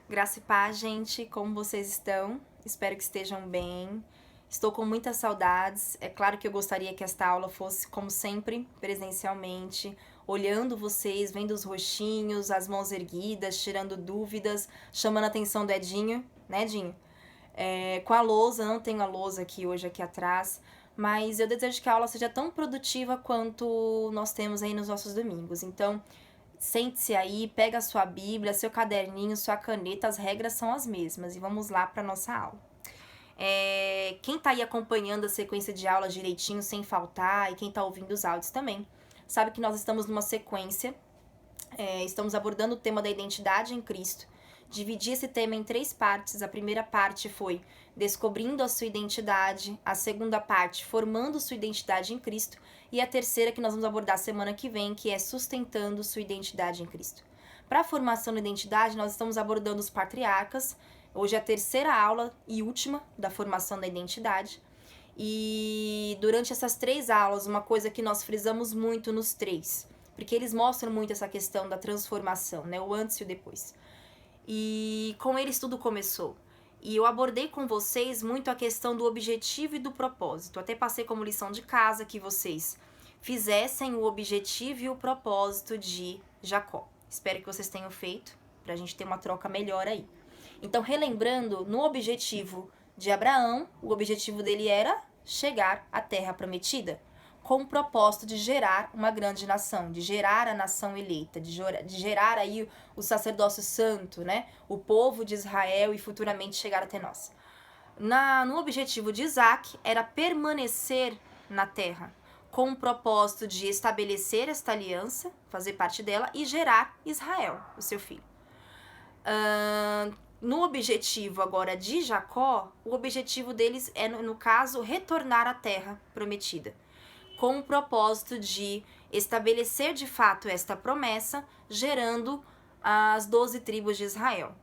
Graça e paz, gente, como vocês estão? Espero que estejam bem. Estou com muitas saudades. É claro que eu gostaria que esta aula fosse, como sempre, presencialmente, olhando vocês, vendo os rostinhos, as mãos erguidas, tirando dúvidas, chamando a atenção do Edinho, né, Edinho? Com a lousa, não tenho a lousa aqui hoje aqui atrás, mas eu desejo que a aula seja tão produtiva quanto nós temos aí nos nossos domingos. Então, sente-se aí, pega a sua Bíblia, seu caderninho, sua caneta, as regras são as mesmas e vamos lá para nossa aula. Quem tá aí acompanhando a sequência de aula direitinho, sem faltar, e quem tá ouvindo os áudios também, sabe que nós estamos numa sequência, estamos abordando o tema da identidade em Cristo. Dividi esse tema em 3 partes. A primeira parte foi descobrindo a sua identidade, a segunda parte, formando sua identidade em Cristo, e a terceira que nós vamos abordar semana que vem, que é sustentando sua identidade em Cristo. Para a formação da identidade, nós estamos abordando os patriarcas. Hoje é a terceira aula e última da formação da identidade. E durante essas 3 aulas, uma coisa que nós frisamos muito nos 3, porque eles mostram muito essa questão da transformação, né? O antes e o depois. E com eles tudo começou. E eu abordei com vocês muito a questão do objetivo e do propósito. Até passei como lição de casa que vocês fizessem o objetivo e o propósito de Jacó. Espero que vocês tenham feito, para a gente ter uma troca melhor aí. Então, relembrando, no objetivo de Abraão, o objetivo dele era chegar à terra prometida, com o propósito de gerar uma grande nação, de gerar a nação eleita, de gerar aí o sacerdócio santo, né? O povo de Israel e futuramente chegar até nós. No objetivo de Isaac era permanecer na terra, com o propósito de estabelecer esta aliança, fazer parte dela e gerar Israel, o seu filho. No objetivo agora de Jacó, o objetivo deles é, no caso, retornar à terra prometida, com o propósito de estabelecer de fato esta promessa, gerando as 12 tribos de Israel.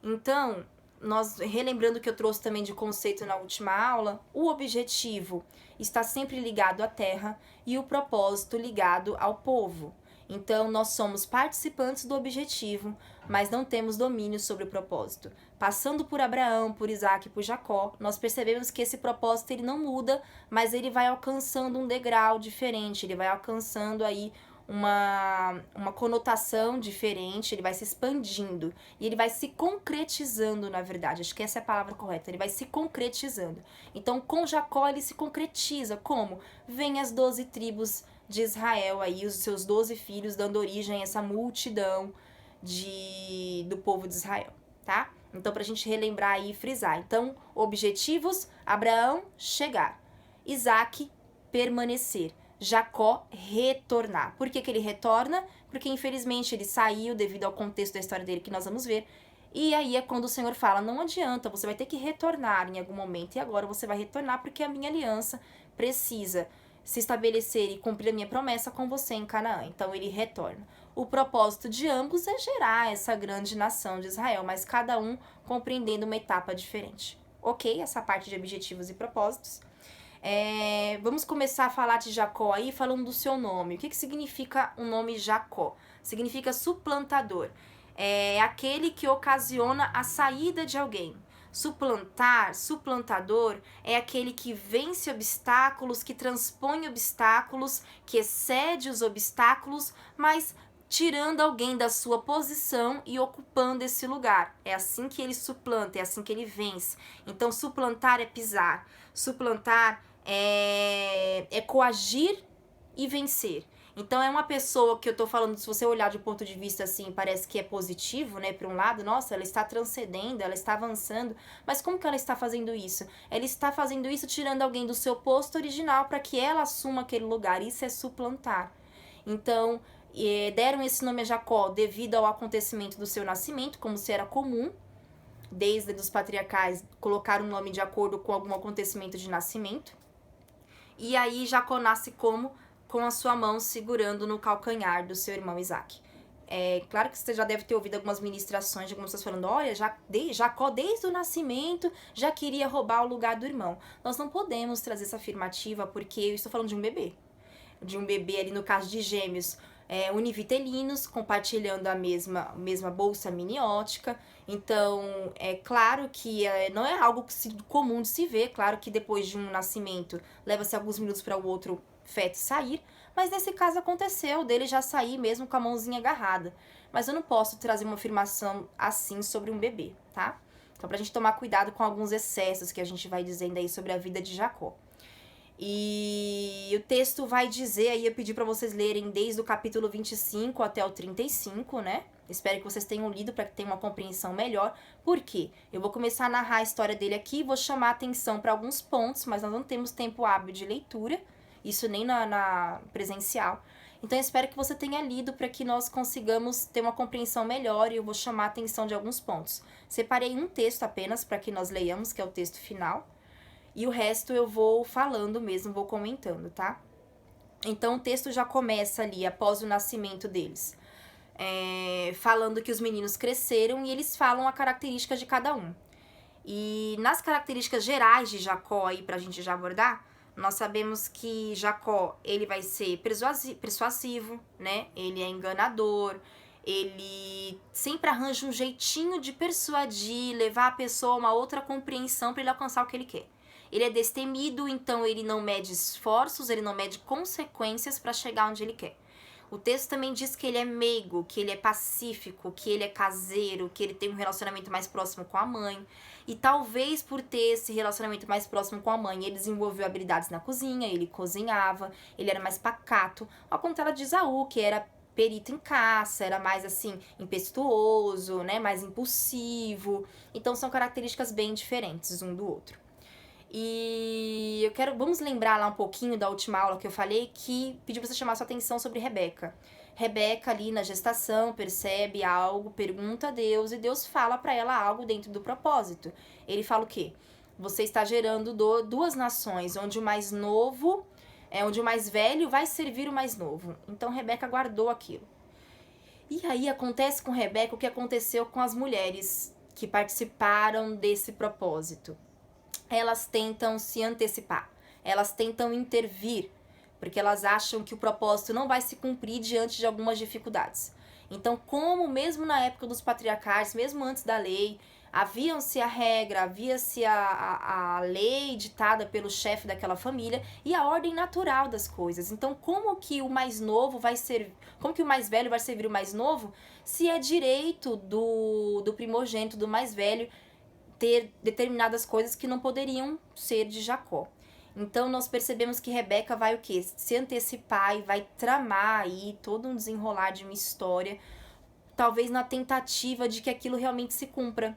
Então, nós relembrando que eu trouxe também de conceito na última aula, o objetivo está sempre ligado à terra e o propósito ligado ao povo. Então, nós somos participantes do objetivo, mas não temos domínio sobre o propósito. Passando por Abraão, por Isaac e por Jacó, nós percebemos que esse propósito ele não muda, mas ele vai alcançando um degrau diferente, ele vai alcançando aí uma conotação diferente, ele vai se expandindo e ele vai se concretizando, na verdade, acho que essa é a palavra correta, ele vai se concretizando. Então, com Jacó ele se concretiza, como? Vem as 12 tribos de Israel aí, os seus 12 filhos, dando origem a essa multidão do povo de Israel, tá? Então, pra gente relembrar aí e frisar. Então, objetivos, Abraão, chegar. Isaac, permanecer. Jacó, retornar. Por que ele retorna? Porque, infelizmente, ele saiu devido ao contexto da história dele que nós vamos ver. E aí é quando o Senhor fala, não adianta, você vai ter que retornar em algum momento. E agora você vai retornar porque a minha aliança precisa se estabelecer e cumprir a minha promessa com você em Canaã. Então, ele retorna. O propósito de ambos é gerar essa grande nação de Israel, mas cada um compreendendo uma etapa diferente. Ok, essa parte de objetivos e propósitos. Vamos começar a falar de Jacó aí, falando do seu nome. O que significa o nome Jacó? Significa suplantador. É aquele que ocasiona a saída de alguém. Suplantar, suplantador, é aquele que vence obstáculos, que transpõe obstáculos, que excede os obstáculos, mas tirando alguém da sua posição e ocupando esse lugar. É assim que ele suplanta, é assim que ele vence. Então, suplantar é pisar. Suplantar é coagir e vencer. Então, é uma pessoa que eu tô falando, se você olhar de um ponto de vista assim, parece que é positivo, né? Por um lado, nossa, ela está transcendendo, ela está avançando. Mas como que ela está fazendo isso? Ela está fazendo isso tirando alguém do seu posto original para que ela assuma aquele lugar. Isso é suplantar. Então, deram esse nome a Jacó devido ao acontecimento do seu nascimento, como se era comum, desde os patriarcais colocar o nome de acordo com algum acontecimento de nascimento. E aí Jacó nasce como? Com a sua mão segurando no calcanhar do seu irmão Isaac. Claro que você já deve ter ouvido algumas ministrações de algumas pessoas falando, olha, Jacó desde o nascimento já queria roubar o lugar do irmão. Nós não podemos trazer essa afirmativa porque eu estou falando de um bebê ali no caso de gêmeos. univitelinos, compartilhando a mesma bolsa amniótica. Então, é claro que não é algo comum de se ver. Claro que depois de um nascimento, leva-se alguns minutos para o outro feto sair. Mas nesse caso aconteceu, dele já sair mesmo com a mãozinha agarrada. Mas eu não posso trazer uma afirmação assim sobre um bebê, tá? Então, pra gente tomar cuidado com alguns excessos que a gente vai dizendo aí sobre a vida de Jacó. E o texto vai dizer aí, eu pedi para vocês lerem desde o capítulo 25 até o 35, né? Espero que vocês tenham lido para que tenham uma compreensão melhor. Por quê? Eu vou começar a narrar a história dele aqui, vou chamar a atenção para alguns pontos, mas nós não temos tempo hábil de leitura, isso nem na presencial. Então eu espero que você tenha lido para que nós consigamos ter uma compreensão melhor e eu vou chamar a atenção de alguns pontos. Separei um texto apenas para que nós leiamos, que é o texto final. E o resto eu vou falando mesmo, vou comentando, tá? Então o texto já começa ali, após o nascimento deles, falando que os meninos cresceram e eles falam a característica de cada um. E nas características gerais de Jacó, aí pra gente já abordar, nós sabemos que Jacó, ele vai ser persuasivo, né? Ele é enganador, ele sempre arranja um jeitinho de persuadir, levar a pessoa a uma outra compreensão para ele alcançar o que ele quer. Ele é destemido, então ele não mede esforços, ele não mede consequências para chegar onde ele quer. O texto também diz que ele é meigo, que ele é pacífico, que ele é caseiro, que ele tem um relacionamento mais próximo com a mãe. E talvez por ter esse relacionamento mais próximo com a mãe, ele desenvolveu habilidades na cozinha, ele cozinhava, ele era mais pacato. Ao contrário de Esaú, que era perito em caça, era mais assim, impetuoso, né, mais impulsivo. Então são características bem diferentes um do outro. E vamos lembrar lá um pouquinho da última aula que eu falei, que pedi pra você chamar sua atenção sobre Rebeca. Rebeca ali na gestação percebe algo, pergunta a Deus e Deus fala pra ela algo dentro do propósito. Ele fala o quê? Você está gerando duas nações, onde o mais novo, onde o mais velho vai servir o mais novo. Então Rebeca guardou aquilo. E aí acontece com Rebeca o que aconteceu com as mulheres que participaram desse propósito. Elas tentam se antecipar, elas tentam intervir, porque elas acham que o propósito não vai se cumprir diante de algumas dificuldades. Então, como mesmo na época dos patriarcais, mesmo antes da lei, havia-se a regra, havia-se a lei ditada pelo chefe daquela família e a ordem natural das coisas. Então, como que o mais novo vai servir, como que o mais velho vai servir o mais novo, se é direito do primogênito, do mais velho, ter determinadas coisas que não poderiam ser de Jacó. Então nós percebemos que Rebeca vai o quê? Se antecipar e vai tramar aí todo um desenrolar de uma história, talvez na tentativa de que aquilo realmente se cumpra.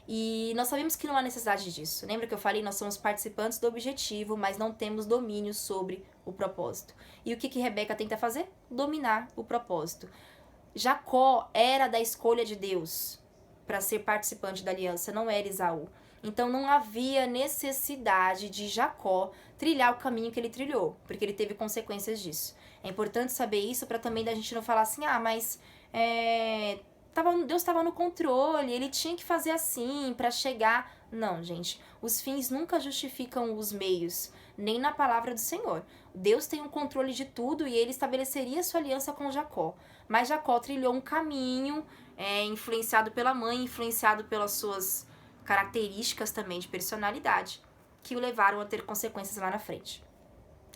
E nós sabemos que não há necessidade disso. Lembra que eu falei? Nós somos participantes do objetivo, mas não temos domínio sobre o propósito. E o que Rebeca tenta fazer? Dominar o propósito. Jacó era da escolha de Deus para ser participante da aliança, não era Esaú. Então não havia necessidade de Jacó trilhar o caminho que ele trilhou, porque ele teve consequências disso. É importante saber isso para também da gente não falar assim, mas Deus estava no controle, ele tinha que fazer assim para chegar. Não, gente, os fins nunca justificam os meios, nem na palavra do Senhor. Deus tem um controle de tudo e ele estabeleceria sua aliança com Jacó. Mas Jacó trilhou um caminho influenciado pela mãe, influenciado pelas suas características também de personalidade, que o levaram a ter consequências lá na frente.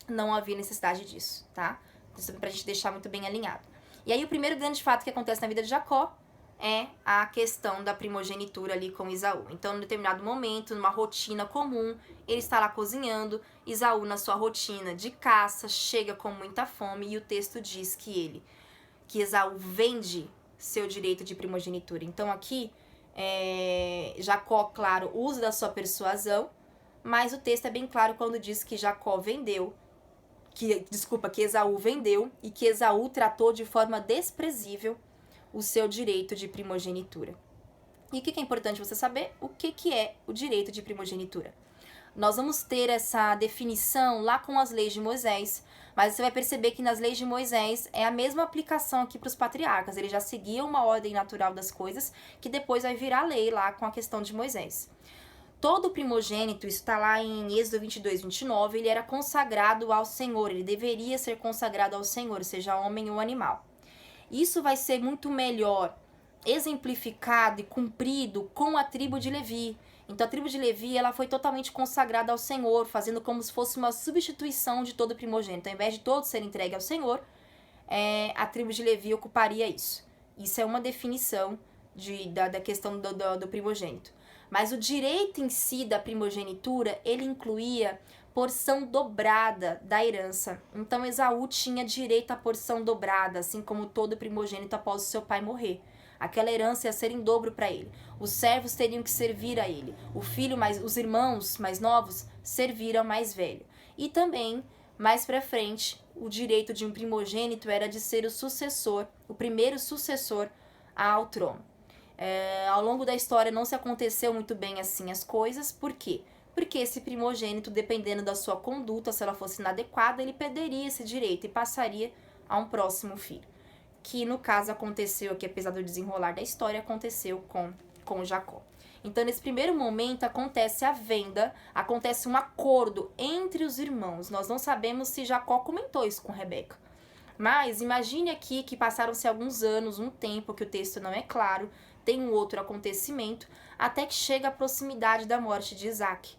Não havia necessidade disso, tá? Isso é pra gente deixar muito bem alinhado. E aí o primeiro grande fato que acontece na vida de Jacó é a questão da primogenitura ali com Esaú. Então, em determinado momento, numa rotina comum, ele está lá cozinhando, Esaú na sua rotina de caça, chega com muita fome e o texto diz que Esaú vende seu direito de primogenitura. Então aqui, Jacó, claro, usa da sua persuasão, mas o texto é bem claro quando diz que que Esaú vendeu e que Esaú tratou de forma desprezível o seu direito de primogenitura. E o que é importante você saber? O que é o direito de primogenitura? Nós vamos ter essa definição lá com as leis de Moisés, mas você vai perceber que nas leis de Moisés é a mesma aplicação aqui para os patriarcas. Eles já seguiam uma ordem natural das coisas, que depois vai virar lei lá com a questão de Moisés. todo primogênito, isso está lá em Êxodo 22, 29, ele era consagrado ao Senhor, ele deveria ser consagrado ao Senhor, seja homem ou animal. Isso vai ser muito melhor exemplificado e cumprido com a tribo de Levi. Então a tribo de Levi, ela foi totalmente consagrada ao Senhor, fazendo como se fosse uma substituição de todo primogênito. Ao invés de todos serem entregues ao Senhor, a tribo de Levi ocuparia isso. Isso é uma definição da questão do primogênito. Mas o direito em si da primogenitura, ele incluía porção dobrada da herança. Então Esaú tinha direito à porção dobrada, assim como todo primogênito após o seu pai morrer. Aquela herança ia ser em dobro para ele. Os servos teriam que servir a ele. Os irmãos mais novos serviram ao mais velho. E também, mais para frente, o direito de um primogênito era de ser o sucessor, o primeiro sucessor ao trono. Ao longo da história não se aconteceu muito bem assim as coisas. Por quê? Porque esse primogênito, dependendo da sua conduta, se ela fosse inadequada, ele perderia esse direito e passaria a um próximo filho. Que no caso aconteceu aqui, apesar do desenrolar da história, aconteceu com Jacó. Então, nesse primeiro momento, acontece a venda, acontece um acordo entre os irmãos. Nós não sabemos se Jacó comentou isso com Rebeca. Mas imagine aqui que passaram-se alguns anos, um tempo, que o texto não é claro, tem um outro acontecimento, até que chega a proximidade da morte de Isaac.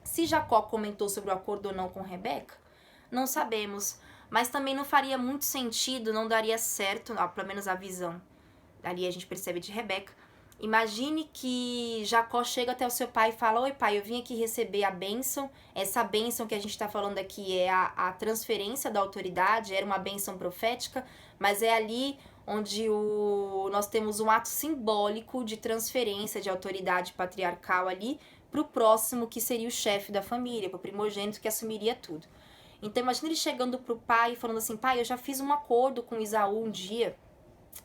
Se Jacó comentou sobre o acordo ou não com Rebeca, não sabemos, mas também não faria muito sentido, não daria certo, pelo menos a visão, ali a gente percebe de Rebeca. Imagine que Jacó chega até o seu pai e fala: oi pai, eu vim aqui receber a bênção. Essa bênção que a gente está falando aqui é a transferência da autoridade, era uma bênção profética, mas é ali onde nós temos um ato simbólico de transferência de autoridade patriarcal ali para o próximo, que seria o chefe da família, para o primogênito que assumiria tudo. Então imagine ele chegando para o pai e falando assim: pai, eu já fiz um acordo com Esaú um dia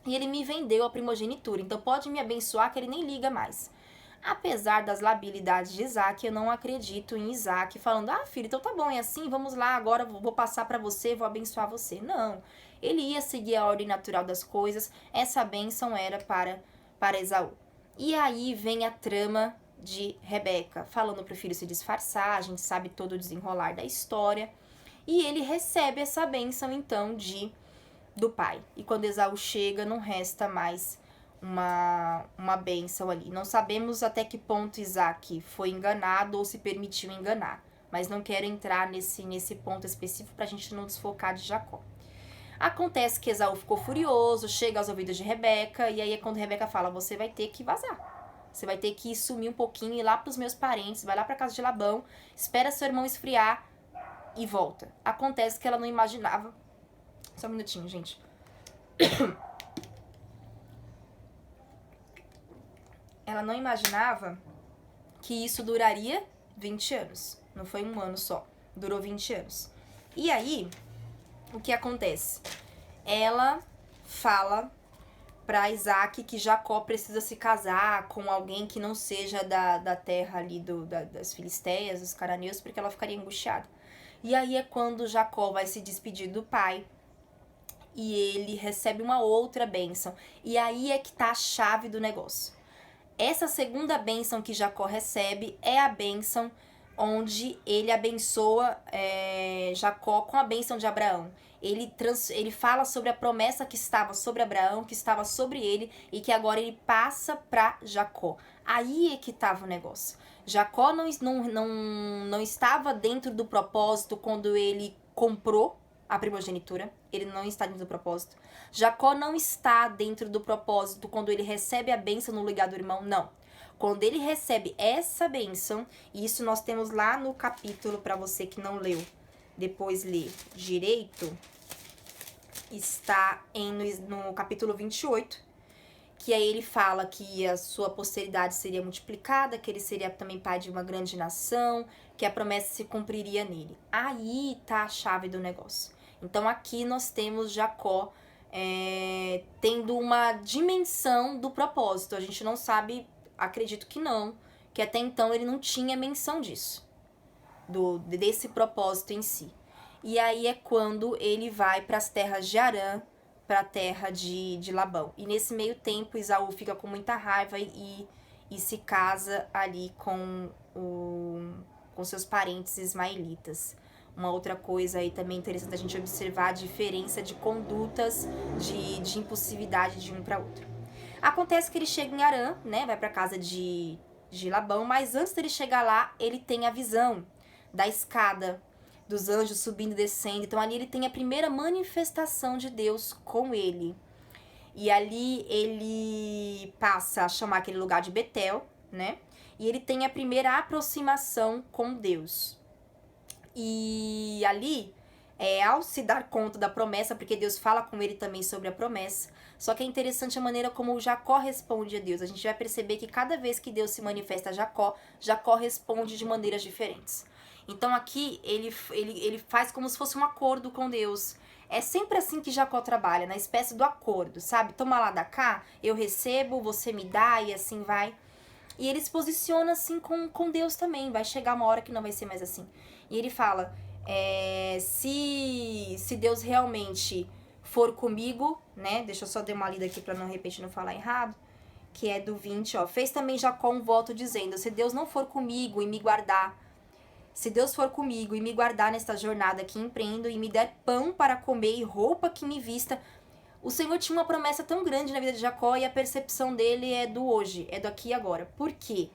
e ele me vendeu a primogenitura, então pode me abençoar que ele nem liga mais. Apesar das labilidades de Isaac, eu não acredito em Isaac falando: filho, então tá bom, é assim, vamos lá, agora vou passar para você, vou abençoar você. Não, ele ia seguir a ordem natural das coisas, essa bênção era para Esaú. E aí vem a trama de Rebeca, falando pro filho se disfarçar, a gente sabe todo o desenrolar da história, e ele recebe essa bênção então do pai. E quando Esaú chega, não resta mais uma bênção ali. Não sabemos até que ponto Isaac foi enganado ou se permitiu enganar, mas não quero entrar nesse ponto específico para a gente não desfocar de Jacó. Acontece que Esaú ficou furioso, chega aos ouvidos de Rebeca, e aí é quando Rebeca fala: você vai ter que vazar, você vai ter que sumir um pouquinho, ir lá pros meus parentes, vai lá pra casa de Labão, espera seu irmão esfriar e volta. Acontece que ela não imaginava. Só um minutinho, gente. Ela não imaginava que isso duraria 20 anos. Não foi um ano só. Durou 20 anos. E aí, o que acontece? Ela fala para Isaac que Jacó precisa se casar com alguém que não seja da terra ali das Filisteias, dos cananeus, porque ela ficaria angustiada. E aí é quando Jacó vai se despedir do pai e ele recebe uma outra bênção. E aí é que tá a chave do negócio. Essa segunda bênção que Jacó recebe é a bênção onde ele abençoa Jacó com a bênção de Abraão. Ele fala sobre a promessa que estava sobre Abraão, que estava sobre ele, e que agora ele passa para Jacó. Aí é que estava o negócio. Jacó não estava dentro do propósito quando ele comprou a primogenitura. Ele não está dentro do propósito. Jacó não está dentro do propósito quando ele recebe a bênção no lugar do irmão, não. Quando ele recebe essa bênção, e isso nós temos lá no capítulo, para você que não leu, depois lê direito, está no capítulo 28, que aí ele fala que a sua posteridade seria multiplicada, que ele seria também pai de uma grande nação, que a promessa se cumpriria nele. Aí tá a chave do negócio. Então aqui nós temos Jacó tendo uma dimensão do propósito. A gente não sabe, acredito que não, que até então ele não tinha menção disso, desse propósito em si. E aí é quando ele vai para as terras de Harã, para a terra de Labão. E nesse meio tempo, Esaú fica com muita raiva e e se casa ali com seus parentes ismaelitas. Uma outra coisa aí também interessante a gente observar a diferença de condutas, de impulsividade de um para outro. Acontece que ele chega em Harã, né, vai para casa de Labão, mas antes dele chegar lá, ele tem a visão da escada, dos anjos subindo e descendo. Então ali ele tem a primeira manifestação de Deus com ele. E ali ele passa a chamar aquele lugar de Betel, né? E ele tem a primeira aproximação com Deus. E ali, ao se dar conta da promessa, porque Deus fala com ele também sobre a promessa, só que é interessante a maneira como Jacó responde a Deus. A gente vai perceber que cada vez que Deus se manifesta a Jacó, Jacó responde de maneiras diferentes. Então aqui ele faz como se fosse um acordo com Deus. É sempre assim que Jacó trabalha, na espécie do acordo, sabe? Toma lá da cá, eu recebo, você me dá e assim vai. E ele se posiciona assim com Deus também. Vai chegar uma hora que não vai ser mais assim. E ele fala, se Deus realmente for comigo, né? Deixa eu só dar uma lida aqui pra não repetir, não falar errado. Que é do 20, ó. Fez também Jacó um voto dizendo, se Deus não for comigo e me guardar, se Deus for comigo e me guardar nesta jornada que empreendo e me der pão para comer e roupa que me vista. O Senhor tinha uma promessa tão grande na vida de Jacó e a percepção dele é do hoje, é do aqui e agora. Por quê?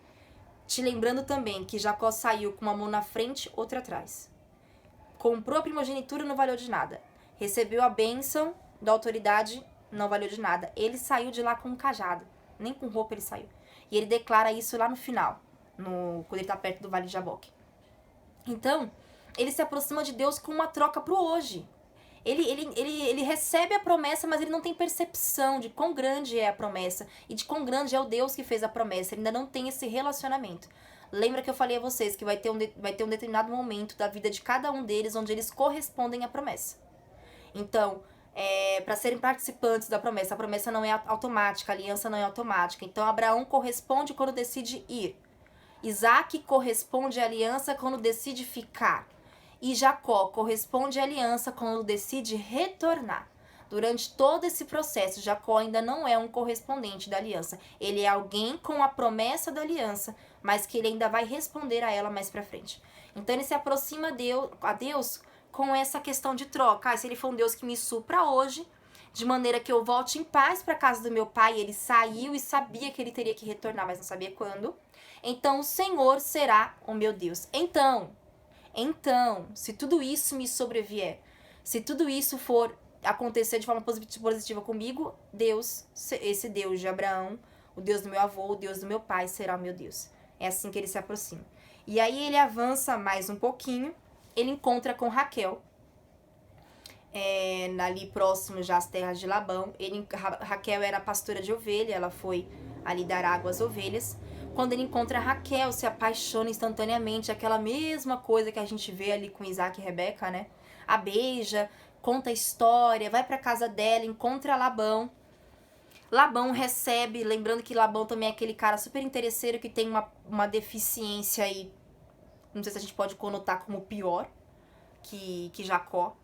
Te lembrando também que Jacó saiu com uma mão na frente, outra atrás. Comprou a primogenitura, não valeu de nada. Recebeu a bênção da autoridade, não valeu de nada. Ele saiu de lá com um cajado. Nem com roupa ele saiu. E ele declara isso lá no final, quando ele está perto do Vale de Jaboque. Então, ele se aproxima de Deus com uma troca pro hoje. Ele recebe a promessa, mas ele não tem percepção de quão grande é a promessa e de quão grande é o Deus que fez a promessa. Ele ainda não tem esse relacionamento. Lembra que eu falei a vocês que vai ter um determinado momento da vida de cada um deles onde eles correspondem à promessa. Então, para serem participantes da promessa, a promessa não é automática, a aliança não é automática. Então, Abraão corresponde quando decide ir. Isaac corresponde à aliança quando decide ficar. E Jacó corresponde à aliança quando decide retornar. Durante todo esse processo, Jacó ainda não é um correspondente da aliança. Ele é alguém com a promessa da aliança, mas que ele ainda vai responder a ela mais pra frente. Então ele se aproxima a Deus com essa questão de troca. Se ele for um Deus que me supra hoje, de maneira que eu volte em paz para casa do meu pai, ele saiu e sabia que ele teria que retornar, mas não sabia quando. Então o Senhor será o meu Deus. Então, se tudo isso me sobrevier, se tudo isso for acontecer de forma positiva comigo, Deus, esse Deus de Abraão, o Deus do meu avô, o Deus do meu pai, será o meu Deus. É assim que ele se aproxima. E aí ele avança mais um pouquinho, ele encontra com Raquel, ali próximo já às terras de Labão. Raquel era pastora de ovelha, ela foi ali dar água às ovelhas. Quando ele encontra Raquel, se apaixona instantaneamente, aquela mesma coisa que a gente vê ali com Isaac e Rebeca, né? A beija, conta a história, vai pra casa dela, encontra Labão. Labão recebe, lembrando que Labão também é aquele cara super interesseiro que tem uma deficiência aí, não sei se a gente pode conotar como pior que Jacó.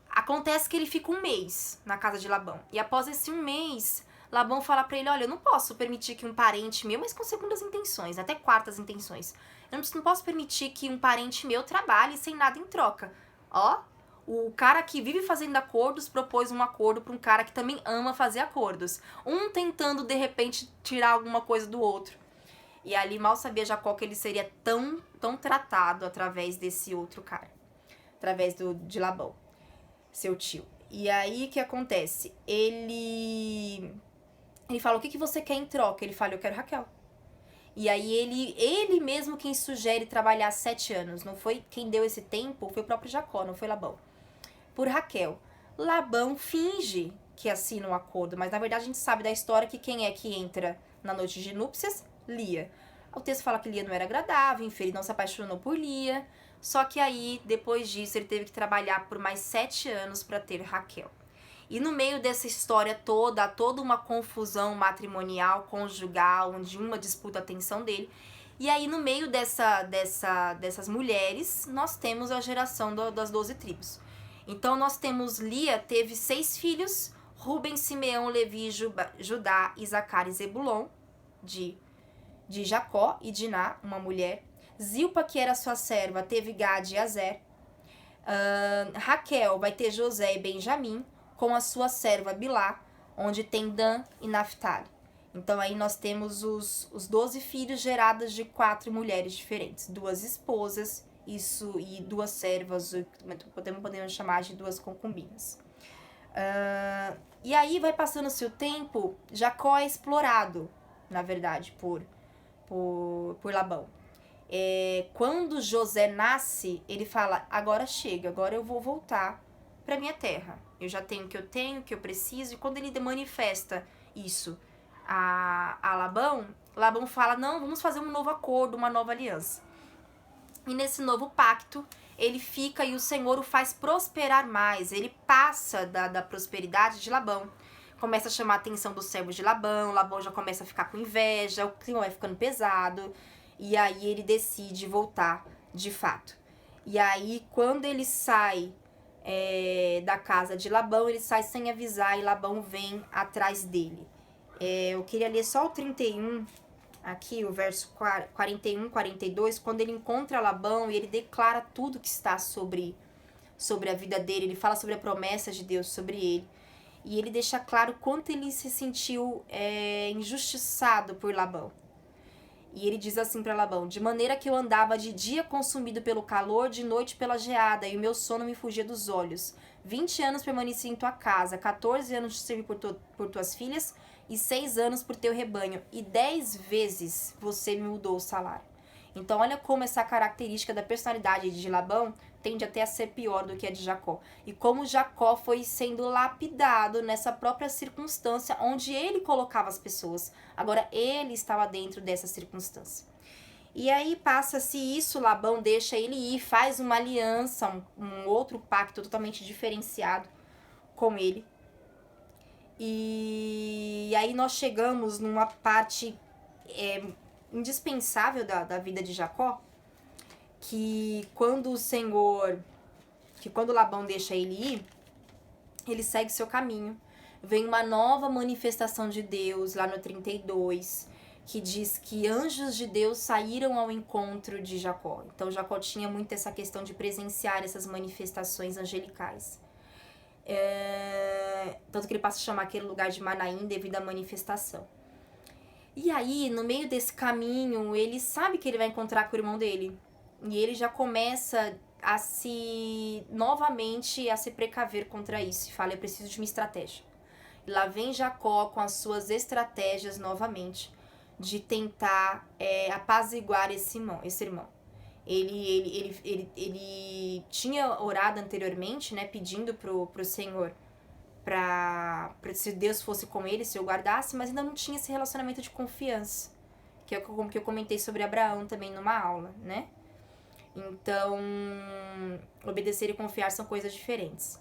Acontece que ele fica um mês na casa de Labão. E após esse um mês, Labão fala pra ele, olha, eu não posso permitir que um parente meu, mas com segundas intenções, até quartas intenções, eu não posso permitir que um parente meu trabalhe sem nada em troca. Ó, o cara que vive fazendo acordos propôs um acordo pra um cara que também ama fazer acordos. Um tentando, de repente, tirar alguma coisa do outro. E ali mal sabia Jacó que ele seria tão tratado através desse outro cara. Através de Labão, seu tio. E aí, o que acontece? Ele fala, o que você quer em troca? Ele fala, eu quero Raquel. E aí ele mesmo quem sugere trabalhar 7 anos. Não foi quem deu esse tempo, foi o próprio Jacó, não foi Labão. Por Raquel. Labão finge que assina um acordo, mas na verdade a gente sabe da história que quem é que entra na noite de núpcias? Lia. O texto fala que Lia não era agradável, enfim, ele não se apaixonou por Lia. Só que aí, depois disso, ele teve que trabalhar por mais 7 anos para ter Raquel. E no meio dessa história toda, há toda uma confusão matrimonial, conjugal, onde uma disputa a atenção dele. E aí, no meio dessas mulheres, nós temos a geração das 12 tribos. Então, nós temos Lia, teve 6 filhos, Rúben, Simeão, Levi, Judá, Isacar e Zebulon, de de Jacó e Diná, uma mulher. Zilpa, que era sua serva, teve Gade e Azer. Raquel vai ter José e Benjamim, com a sua serva Bilá, onde tem Dan e Naphtali. Então aí nós temos os 12 filhos gerados de 4 mulheres diferentes, 2 esposas, isso, e 2 servas, podemos chamar de 2 concubinas. E aí vai passando-se o tempo, Jacó é explorado, na verdade, por Labão. Quando José nasce, ele fala, agora chega, agora eu vou voltar para minha terra. Eu já tenho o que eu tenho, o que eu preciso. E quando ele manifesta isso a Labão, Labão fala, não, vamos fazer um novo acordo, uma nova aliança. E nesse novo pacto, ele fica e o Senhor o faz prosperar mais. Ele passa da prosperidade de Labão. Começa a chamar a atenção dos servos de Labão. Labão já começa a ficar com inveja, o clima vai ficando pesado. E aí ele decide voltar de fato. E aí quando ele sai da casa de Labão, ele sai sem avisar e Labão vem atrás dele. Eu queria ler só o 31, aqui o verso 41, 42, quando ele encontra Labão e ele declara tudo que está sobre a vida dele. Ele fala sobre a promessa de Deus sobre ele. E ele deixa claro quanto ele se sentiu injustiçado por Labão. E ele diz assim para Labão, de maneira que eu andava de dia consumido pelo calor, de noite pela geada, e o meu sono me fugia dos olhos. 20 anos permaneci em tua casa, 14 anos te servi por tuas filhas, e 6 anos por teu rebanho, e 10 vezes você me mudou o salário. Então olha como essa característica da personalidade de Labão tende até a ser pior do que a de Jacó. E como Jacó foi sendo lapidado nessa própria circunstância onde ele colocava as pessoas. Agora ele estava dentro dessa circunstância. E aí passa-se isso, Labão deixa ele ir, faz uma aliança, um outro pacto totalmente diferenciado com ele. E aí nós chegamos numa parte indispensável da vida de Jacó, que quando Labão deixa ele ir, ele segue seu caminho. Vem uma nova manifestação de Deus lá no 32, que diz que anjos de Deus saíram ao encontro de Jacó. Então Jacó tinha muito essa questão de presenciar essas manifestações angelicais. Tanto que ele passa a chamar aquele lugar de Manaim devido à manifestação. E aí, no meio desse caminho, ele sabe que ele vai encontrar com o irmão dele. E ele já começa novamente a se precaver contra isso. E fala, eu preciso de uma estratégia. E lá vem Jacó com as suas estratégias novamente, de tentar apaziguar esse irmão. Ele tinha orado anteriormente, né, pedindo pro Senhor pra se Deus fosse com ele, se eu guardasse, mas ainda não tinha esse relacionamento de confiança, que é o que eu comentei sobre Abraão também numa aula, né? Então, obedecer e confiar são coisas diferentes.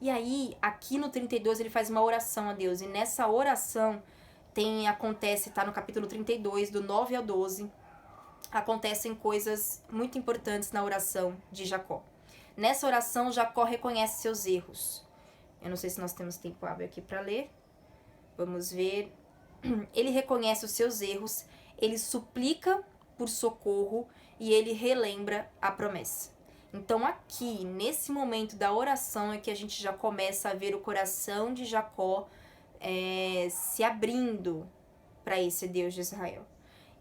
E aí, aqui no 32, ele faz uma oração a Deus, e nessa oração tá no capítulo 32, do 9 ao 12, acontecem coisas muito importantes na oração de Jacó. Nessa oração, Jacó reconhece seus erros. Eu não sei se nós temos tempo hábil aqui para ler. Vamos ver. Ele reconhece os seus erros, ele suplica por socorro e ele relembra a promessa. Então aqui, nesse momento da oração, é que a gente já começa a ver o coração de Jacó se abrindo para esse Deus de Israel.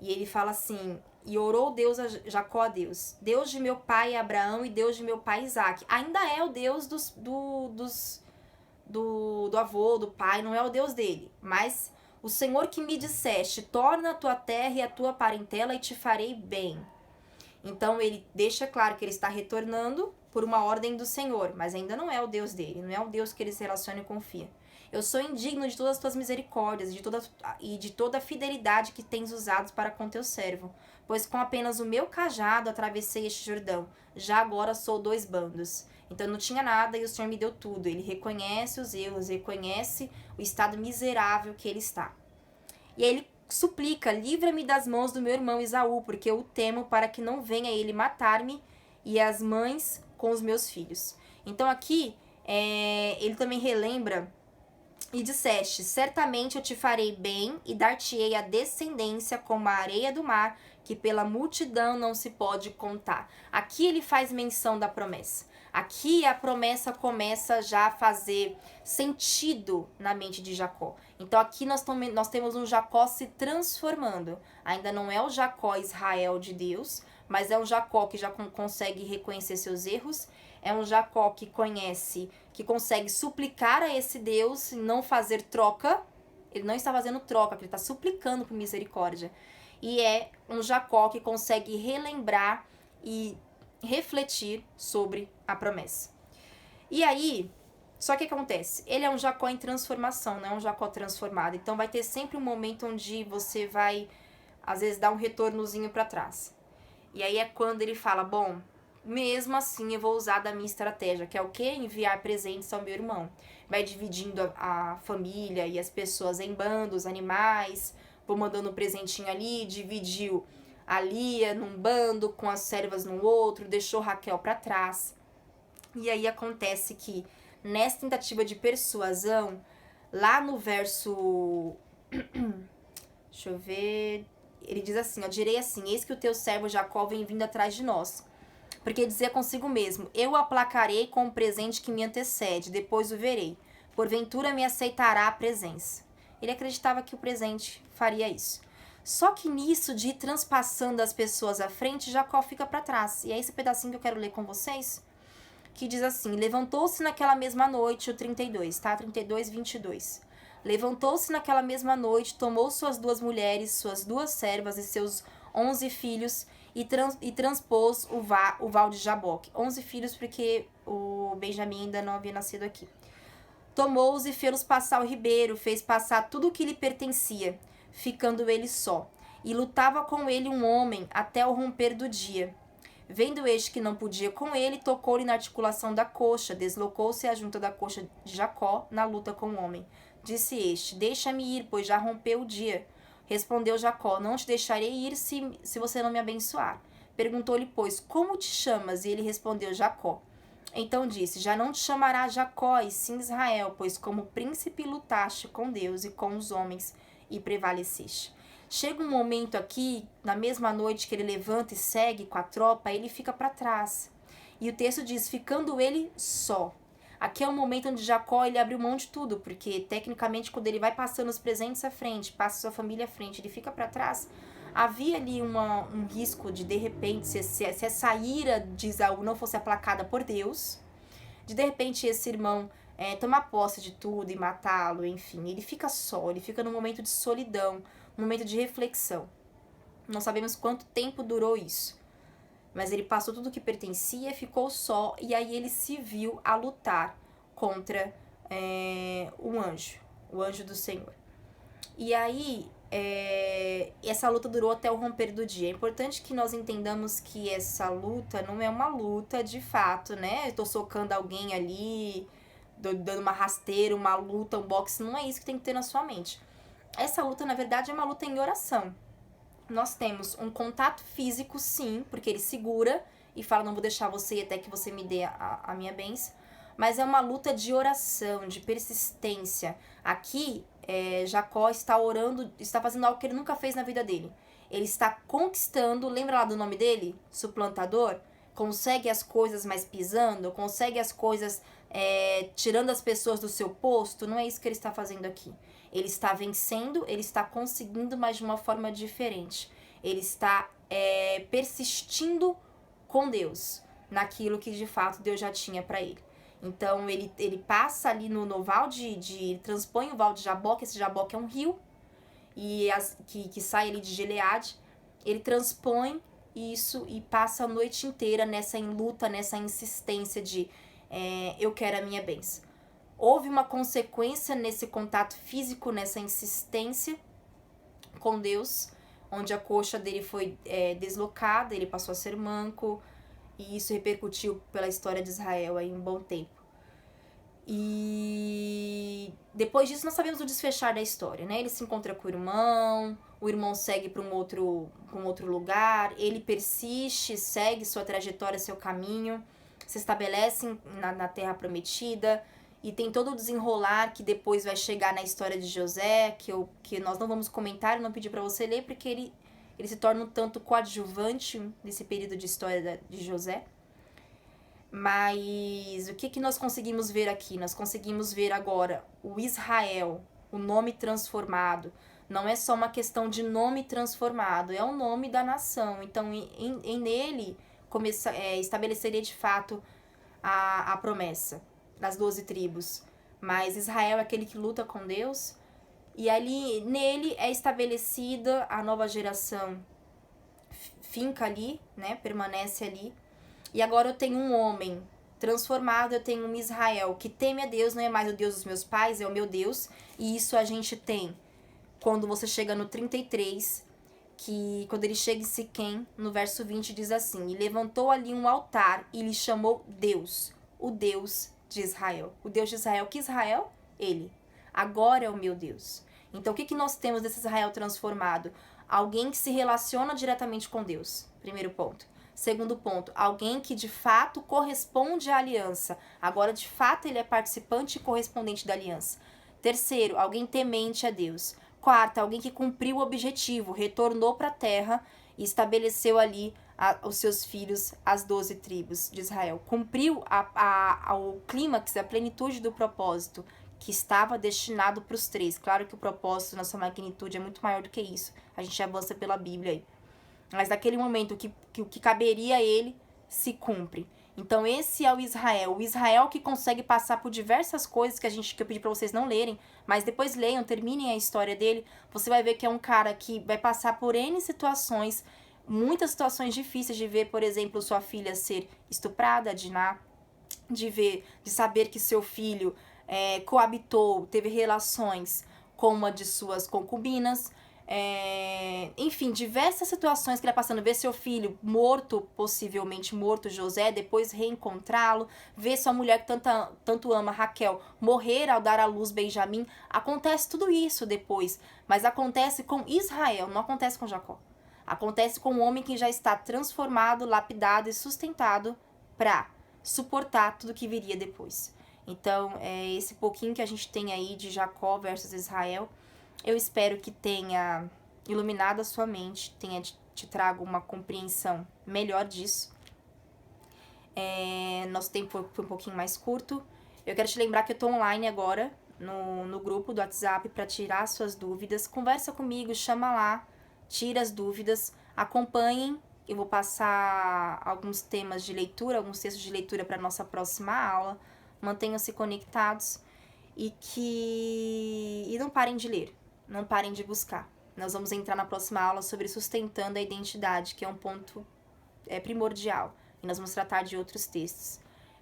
E ele fala assim, e orou Jacó a Deus, Deus de meu pai Abraão e Deus de meu pai Isaque. Ainda é o Deus do avô, do pai, não é o Deus dele, mas o Senhor que me disseste, torna a tua terra e a tua parentela e te farei bem. Então ele deixa claro que ele está retornando por uma ordem do Senhor, mas ainda não é o Deus dele, não é o Deus que ele se relaciona e confia. Eu sou indigno de todas as tuas misericórdias e de toda a fidelidade que tens usado para com teu servo, pois com apenas o meu cajado atravessei este Jordão, já agora sou 2 bandos. Então eu não tinha nada e o Senhor me deu tudo. Ele reconhece os erros, reconhece o estado miserável que ele está. E aí ele suplica, livra-me das mãos do meu irmão Esaú, porque eu o temo para que não venha ele matar-me e as mães com os meus filhos. Então aqui ele também relembra E disseste, certamente eu te farei bem e dar-te-ei a descendência como a areia do mar, que pela multidão não se pode contar. Aqui ele faz menção da promessa. Aqui a promessa começa já a fazer sentido na mente de Jacó. Então aqui nós temos um Jacó se transformando. Ainda não é o Jacó Israel de Deus, mas é um Jacó que já consegue reconhecer seus erros. É um Jacó que conhece, que consegue suplicar a esse Deus e não fazer troca. Ele não está fazendo troca, ele está suplicando por misericórdia. E é um Jacó que consegue relembrar e refletir sobre a promessa. E aí, só que o que acontece? Ele é um Jacó em transformação, não é um Jacó transformado. Então vai ter sempre um momento onde você vai, às vezes, dar um retornozinho para trás. E aí é quando ele fala, bom, mesmo assim eu vou usar da minha estratégia, que é o quê? Enviar presentes ao meu irmão. Vai dividindo a família e as pessoas em bandos, animais, vou mandando um presentinho ali, dividiu a Lia num bando, com as servas no outro, deixou Raquel para trás. E aí acontece que, nessa tentativa de persuasão, lá no verso... Deixa eu ver... Ele diz assim, ó, direi assim, eis que o teu servo Jacó vem vindo atrás de nós. Porque dizia consigo mesmo, eu o aplacarei com o presente que me antecede, depois o verei. Porventura me aceitará a presença. Ele acreditava que o presente faria isso. Só que nisso de ir transpassando as pessoas à frente, Jacó fica para trás. E é esse pedacinho que eu quero ler com vocês, que diz assim, levantou-se naquela mesma noite, o 32, tá? 32, 22. Levantou-se naquela mesma noite, tomou suas 2 mulheres, suas 2 servas e seus 11 filhos e transpôs o val de Jaboque. 11 filhos porque o Benjamim ainda não havia nascido aqui. Tomou-os e fê-los passar o ribeiro, fez passar tudo o que lhe pertencia, ficando ele só. E lutava com ele um homem até o romper do dia. Vendo este que não podia com ele, tocou-lhe na articulação da coxa, deslocou-se a junta da coxa de Jacó na luta com o homem. Disse este, deixa-me ir, pois já rompeu o dia. Respondeu Jacó, não te deixarei ir se você não me abençoar. Perguntou-lhe, pois, como te chamas? E ele respondeu, Jacó. Então disse, já não te chamará Jacó, e sim Israel, pois como príncipe lutaste com Deus e com os homens e prevaleceste. Chega um momento aqui, na mesma noite que ele levanta e segue com a tropa, ele fica para trás. E o texto diz, ficando ele só. Aqui é um momento onde Jacó ele abriu mão de tudo, porque tecnicamente quando ele vai passando os presentes à frente, passa sua família à frente, ele fica para trás. Havia ali um risco de repente, se essa ira de Esaú não fosse aplacada por Deus, de repente esse irmão tomar posse de tudo e matá-lo, enfim. Ele fica só, ele fica num momento de solidão, num momento de reflexão. Não sabemos quanto tempo durou isso. Mas ele passou tudo o que pertencia, ficou só, e aí ele se viu a lutar contra o anjo do Senhor. E aí, essa luta durou até o romper do dia. É importante que nós entendamos que essa luta não é uma luta de fato, né? Eu tô socando alguém ali, dando uma rasteira, uma luta, um boxe, não é isso que tem que ter na sua mente. Essa luta, na verdade, é uma luta em oração. Nós temos um contato físico, sim, porque ele segura e fala, não vou deixar você ir até que você me dê a minha bênção. Mas é uma luta de oração, de persistência. Aqui, Jacó está orando, está fazendo algo que ele nunca fez na vida dele. Ele está conquistando, lembra lá do nome dele? Suplantador? Consegue as coisas mas pisando, consegue as coisas tirando as pessoas do seu posto. Não é isso que ele está fazendo aqui. Ele está vencendo, ele está conseguindo, mas de uma forma diferente. Ele está persistindo com Deus, naquilo que de fato Deus já tinha para ele. Então ele passa ali no val ele transpõe o val de Jaboque, esse Jaboque é um rio, que sai ali de Gileade. Ele transpõe isso e passa a noite inteira nessa luta, nessa insistência de eu quero a minha bênção. Houve uma consequência nesse contato físico, nessa insistência com Deus, onde a coxa dele foi deslocada, ele passou a ser manco, e isso repercutiu pela história de Israel aí um bom tempo. E depois disso nós sabemos o desfechar da história, né? Ele se encontra com o irmão segue para um outro lugar, ele persiste, segue sua trajetória, seu caminho, se estabelece na terra prometida. e tem todo o desenrolar que depois vai chegar na história de José, que nós não vamos comentar, eu não pedi para você ler, porque ele se torna um tanto coadjuvante nesse período de história de José. Mas o que nós conseguimos ver aqui? Nós conseguimos ver agora o Israel, o nome transformado. Não é só uma questão de nome transformado, é o nome da nação. Então, nele, estabeleceria de fato a promessa das 12 tribos. Mas Israel é aquele que luta com Deus. E ali, nele, é estabelecida a nova geração. Finca ali, né? Permanece ali. E agora eu tenho um homem transformado, eu tenho um Israel que teme a Deus, não é mais o Deus dos meus pais, é o meu Deus. E isso a gente tem quando você chega no 33, que quando ele chega em Siquém, no verso 20 diz assim: e levantou ali um altar e lhe chamou Deus, o Deus de Israel. O Deus de Israel, que Israel? Ele. Agora é o meu Deus. Então o que nós temos desse Israel transformado? Alguém que se relaciona diretamente com Deus, primeiro ponto. Segundo ponto, alguém que de fato corresponde à aliança. Agora, de fato, ele é participante e correspondente da aliança. Terceiro, alguém temente a Deus. Quarta, alguém que cumpriu o objetivo, retornou para a terra e estabeleceu ali os seus filhos, as 12 tribos de Israel. Cumpriu o clímax, a plenitude do propósito que estava destinado para os três. Claro que o propósito na sua magnitude é muito maior do que isso. A gente avança pela Bíblia aí. Mas naquele momento o que caberia a ele se cumpre. Então esse é o Israel que consegue passar por diversas coisas que eu pedi para vocês não lerem, mas depois leiam, terminem a história dele. Você vai ver que é um cara que vai passar por N situações, muitas situações difíceis de ver, por exemplo, sua filha ser estuprada, Diná, de saber que seu filho coabitou, teve relações com uma de suas concubinas. Enfim, diversas situações que ele vai passando, ver seu filho morto, possivelmente morto, José, depois reencontrá-lo, ver sua mulher que tanto ama, Raquel, morrer ao dar à luz Benjamim. Acontece tudo isso depois, mas acontece com Israel, não acontece com Jacó. Acontece com um homem que já está transformado, lapidado e sustentado para suportar tudo que viria depois. Então, é esse pouquinho que a gente tem aí de Jacó versus Israel. Eu espero que tenha iluminado a sua mente, te trago uma compreensão melhor disso. Nosso tempo foi um pouquinho mais curto. Eu quero te lembrar que eu estou online agora, no grupo do WhatsApp, para tirar suas dúvidas. Conversa comigo, chama lá, tira as dúvidas, acompanhem. Eu vou passar alguns temas de leitura, alguns textos de leitura para a nossa próxima aula. Mantenham-se conectados e não parem de ler. Não parem de buscar. Nós vamos entrar na próxima aula sobre sustentando a identidade, que é um ponto primordial. E nós vamos tratar de outros textos.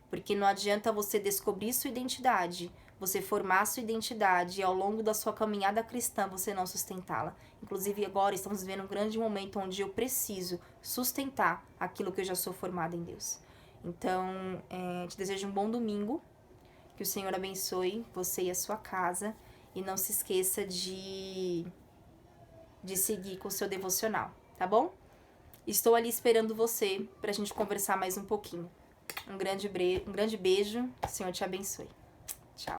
Porque não adianta você descobrir sua identidade, você formar sua identidade e ao longo da sua caminhada cristã você não sustentá-la. Inclusive agora estamos vivendo um grande momento onde eu preciso sustentar aquilo que eu já sou formada em Deus. Então, te desejo um bom domingo. Que o Senhor abençoe você e a sua casa. E não se esqueça de seguir com o seu devocional, tá bom? Estou ali esperando você pra gente conversar mais um pouquinho. Um grande beijo, o Senhor te abençoe.